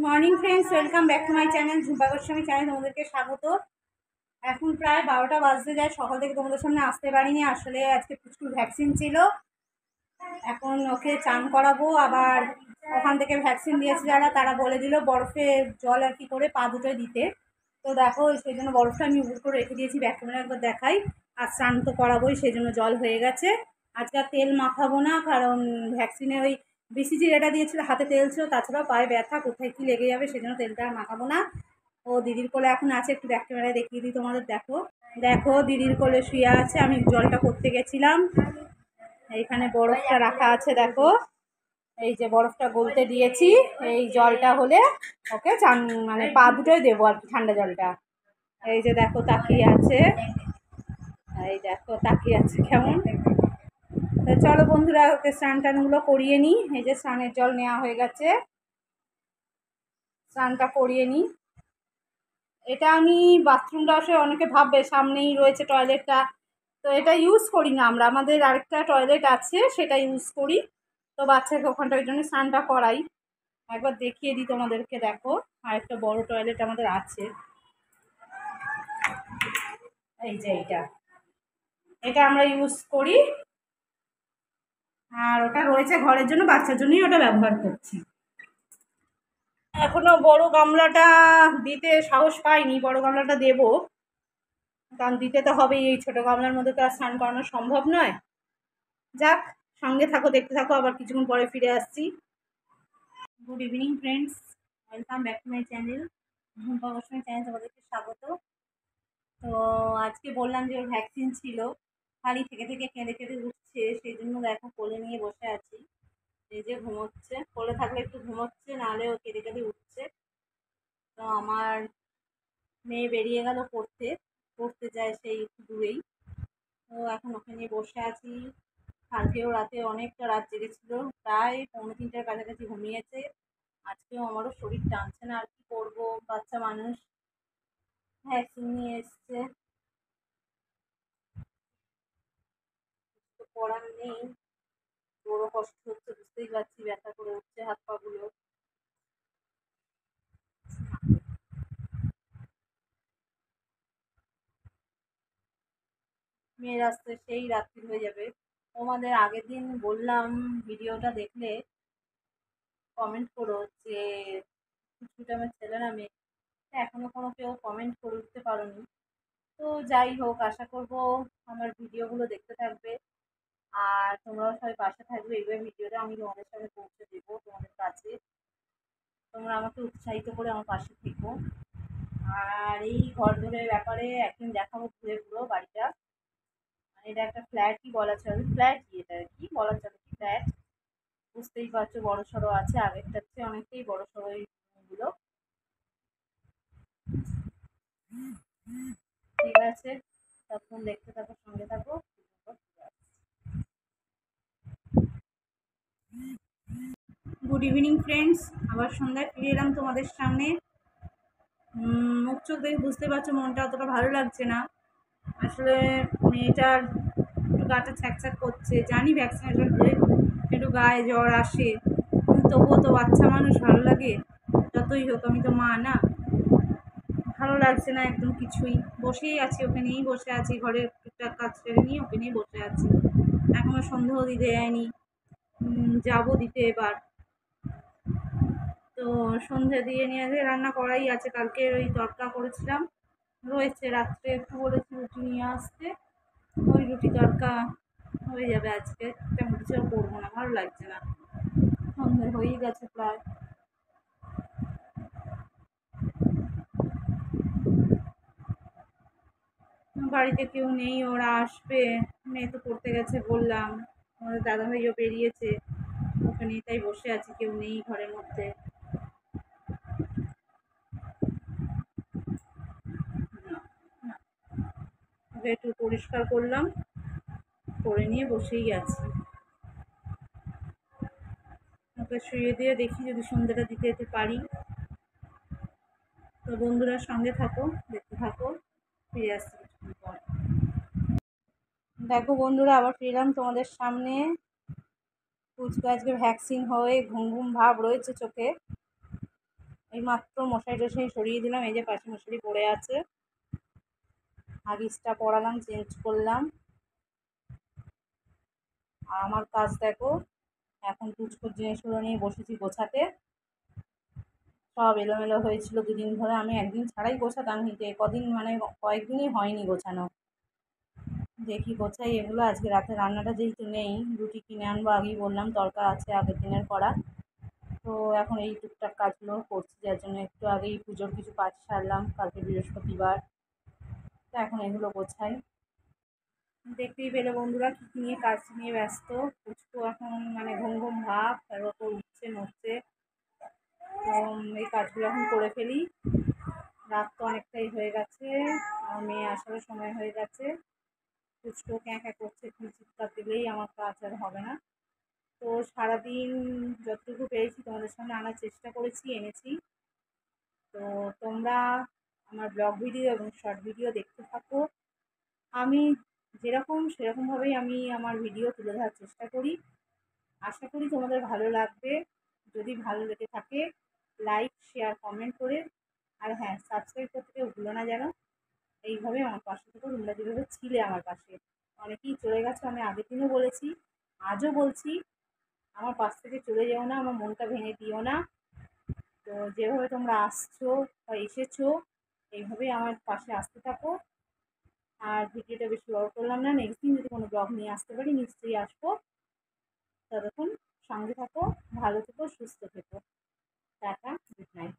Morning friends, welcome back to my channel Jhumpa Goswami channel. তোমাদেরকে স্বাগত। এখন প্রায় 12টা বাজতে যায়। সকাল থেকে তোমাদের সামনে আসতে পারিনি, আসলে আজকে পুচকুর ভ্যাকসিন ছিল। এখন ওকে চান করাবো, আবার ওখান থেকে ভ্যাকসিন দিয়েছে যারা, তারা বলে দিল বরফে জল আর কি করে পা দুটোয় দিতে। তো দেখো, সেই জন্য বরফটা আমি উপর করে রেখে দিয়েছি। ব্যাক ক্যামেরা একবার দেখাই। আর স্নান তো করাবোই, সেই জন্য জল হয়ে গেছে। আজকে আর তেল মাখাবো না, কারণ ভ্যাকসিনে ওই বিসিজি যেটা দিয়েছিল হাতে তেল ছিল, তাছাড়াও পায়ে ব্যথা, কোথায় কী লেগে যাবে, সেই জন্য তেলটা আর মাখাবো না। ও দিদির কোলে এখন আছে, একটু ব্যাক ক্যামেরায় দেখিয়ে দিই তোমাদের। দেখো দেখো, দিদির কোলে শুয়ে আছে। আমি জলটা করতে গেছিলাম। এইখানে বরফটা রাখা আছে, দেখো। এই যে বরফটা গলতে দিয়েছি, এই জলটা হলে ওকে চান মানে পা দুটোই দেবো আর কি, ঠান্ডা জলটা। এই যে দেখো তাকিয়ে আছে, এই দেখো তাকিয়ে আছে কেমন। তো চলো বন্ধুরা, ওকে স্নান টানগুলো করিয়ে নিই। এই যে স্নানের জল নেওয়া হয়ে গেছে, স্নানটা করিয়ে নিই। এটা আমি বাথরুমটা আসলে অনেকে ভাববে সামনেই রয়েছে টয়লেটটা, তো এটা ইউজ করি না আমরা। আমাদের আরেকটা টয়লেট আছে, সেটা ইউজ করি। তো বাচ্চাকে ওখানটা ওই জন্য স্নানটা করাই। একবার দেখিয়ে দিই তোমাদেরকে, দেখো। আর একটা বড় টয়লেট আমাদের আছে, এই যে এটা আমরা ইউজ করি। আর ওটা রয়েছে ঘরের জন্য, বাচ্চার জন্যই ওটা ব্যবহার করছি। এখনো বড় গামলাটা দিতে সাহস পাইনি, বড় গামলাটা দেব, কারণ দিতে তো হবেই। এই ছোট গামলার মধ্যে তো আর স্নান করানো সম্ভব নয়। যাক, সঙ্গে থাকো, দেখতে থাকো, আবার কিছুক্ষণ পরে ফিরে আসছি। Good evening friends, welcome back to my channel Jhumpa Goswami channel. তোমাদেরকে স্বাগত। তো আজকে বললাম যে ওর ভ্যাকসিন ছিল, খালি থেকে থেকে কেঁদে কেঁদে উঠছে, সেই জন্য দেখো কোলে নিয়ে বসে আছি। এই যে ঘুমোচ্ছে, কোলে থাকলে একটু ঘুমোচ্ছে, নাহলে ও কেঁদে কেঁদে উঠছে। তো আমার মেয়ে বেরিয়ে গেল পড়তে, পড়তে যায় সেই একটু দূরেই। তো এখন ওকে নিয়ে বসে আছি। কালকেও রাতে অনেকটা রাত জেগেছিল, প্রায় 2:45টার কাছাকাছি ঘুমিয়েছে। আজকেও আমারও শরীর টানছে না, আর কি করবো, বাচ্চা মানুষ, ভ্যাকসিন নিয়ে এসছে, তো করার নেই। বড় কষ্ট হচ্ছে, বুঝতেই পারছি, ব্যথা করে উঠছে হাত পা গুলো। মেয়ের আসতে সেই রাত্রি হয়ে যাবে। তোমাদের আগের দিন বললাম, ভিডিওটা দেখলে কমেন্ট করো যে কিছুটা আমার ছেলে না মেয়ে। এখনো কোনো কেউ কমেন্ট করে উঠতে পারোনি। তো যাই হোক, আশা করবো আমার ভিডিওগুলো দেখতে থাকবে, আর তোমরাও সবাই পাশে থাকবে। এইভাবে ভিডিওটা আমি তোমাদের সামনে পৌঁছে দেবো তোমাদের কাছে। তোমরা আমাকে উৎসাহিত করে আমার পাশে থেকো। আর এই ঘর দরের ব্যাপারে একদিন দেখাবো ঘুরে পুরো বাড়িটা। মানে এটা একটা ফ্ল্যাটই বলা চলে, ফ্ল্যাটই, এটা কি বলা চলে, ফ্ল্যাট। বুঝতেই পারছো, বড় সড়ো আছে, আগেরটার চেয়ে অনেকটাই বড় সড়ো এই রুমগুলো। ঠিক আছে, তখন দেখতে থাকো, সঙ্গে থাকো। গুড ইভিনিং ফ্রেন্ডস, আবার সন্ধ্যায় ফিরে এলাম তোমাদের সামনে। মুখ চোখ দেখে বুঝতে পারছো মনটা অতটা ভালো লাগছে না। আসলে মেয়েটার একটু গাটা ছ্যাঁকছ্যাঁক করছে। জানি ভ্যাকসিনেশন হলে একটু গায়ে জ্বর আসে, কিন্তু তবুও তো বাচ্চা মানুষ, ভালো লাগে। যতই হোক, আমি তো মা না। ভালো লাগছে না একদম কিছুই। বসেই আছি, ওকে নিয়েই বসে আছি, ঘরের টুকটাক কাজ সেরে নিয়ে ওকে নিয়ে বসে আছি। এখনও সন্দেহ দিতে যায়নি, যাবো দিতে এবার। তো সন্ধে দিয়ে নিয়ে এসে রান্না করাই আছে। কালকে ওই তড়কা করেছিলাম, রয়েছে। রাত্রে একটু বলেছি রুটি নিয়ে আসতে, ওই রুটি তড়কা হয়ে যাবে আজকে। তেমন কিছু করবো না, ভালো লাগছে না। সন্ধে হয়েই গেছে প্রায়। বাড়িতে কেউ নেই, ওরা আসবে। মেয়ে তো পড়তে গেছে বললাম, আমাদের দাদাভাইও বেরিয়েছে, ওকে নিয়ে তাই বসে আছি, কেউ নেই ঘরের মধ্যে। ওকে একটু পরিষ্কার করলাম, করে নিয়ে বসেই আছি। ওকে শুয়ে দিয়ে দেখি যদি সন্ধ্যাটা দিতে যেতে পারি। তো বন্ধুরা সঙ্গে থাকো, দেখতে থাকো, ফিরে আসছি কিছুক্ষণ পর। দেখো বন্ধুরা, আবার ফিরলাম তোমাদের সামনে। পুচকু আজকে ভ্যাকসিন হয়ে ঘুম ঘুম ভাব রয়েছে চোখে। এই মাত্র মশারি টশারি সরিয়ে দিলাম, এই যে পাশে মশারি পড়ে আছে, হাগিসটা পরালাম, চেঞ্জ করলাম। আর আমার কাজ দেখো, এখন পুচকুর জিনিসগুলো নিয়ে বসেছি গোছাতে। সব এলোমেলো হয়েছিল দুদিন ধরে, আমি একদিন ছাড়াই গোছাতাম, কিন্তু কদিন মানে কয়েকদিনই হয়নি গোছানো। দেখি গোছাই এগুলো। আজকে রাতে রান্নাটা যেহেতু নেই, রুটি কিনে আনবো, আগেই বললাম, তরকা আছে আগের দিনের করা। তো এখন এই টুকটাক কাজগুলো করছি, যার জন্য একটু আগেই পুজোর কিছু কাজ সারলাম, কালকে বৃহস্পতিবার। তো এখন এগুলো গোছাই। দেখতেই পেলে বন্ধুরা কী কী নিয়ে কাজ নিয়ে ব্যস্ত। পুচকু এখন মানে ঘুম ঘুম ভাব, তারপর তো উঠছে নড়ছে। তো এই কাজগুলো এখন করে ফেলি। রাত তো অনেকটাই হয়ে গেছে, আমার মেয়ে আসারও সময় হয়ে গেছে। পুচকু ক্যাঁ ক্যাঁ করছে, একটু চিৎকার দিলেই আমার কাজ আর হবে না। তো সারাদিন যতটুকু পেরেছি তোমাদের সামনে আনার চেষ্টা করেছি, এনেছি। তো তোমরা আমার ব্লগ ভিডিও এবং শর্ট ভিডিও দেখতে থাকো। আমি যেরকম সেরকমভাবেই আমি আমার ভিডিও তুলে ধরার চেষ্টা করি। আশা করি তোমাদের ভালো লাগবে। যদি ভালো লেগে থাকে লাইক শেয়ার কমেন্ট করে, আর হ্যাঁ, সাবস্ক্রাইব করতে কেউ ভুলো না যেন। এইভাবে আমার পাশে থেকে তোমরা যেভাবে ছিলে আমার পাশে, অনেকেই চলে গেছো, আমি আগের দিনও বলেছি, আজও বলছি, আমার পাশ থেকে চলে যেও না, আমার মনটা ভেঙে দিও না। তো যেভাবে তোমরা আসছো বা এসেছো, এইভাবেই আমার পাশে আসতে থাকো। আর ভিডিওটা বেশি বড় করলাম না, নেক্সট দিন যদি কোনো ব্লগ নিয়ে আসতে পারি নিশ্চয়ই আসবো। ততক্ষণ সঙ্গে থাকো, ভালো থেকো, সুস্থ থেকো। Tata, good night.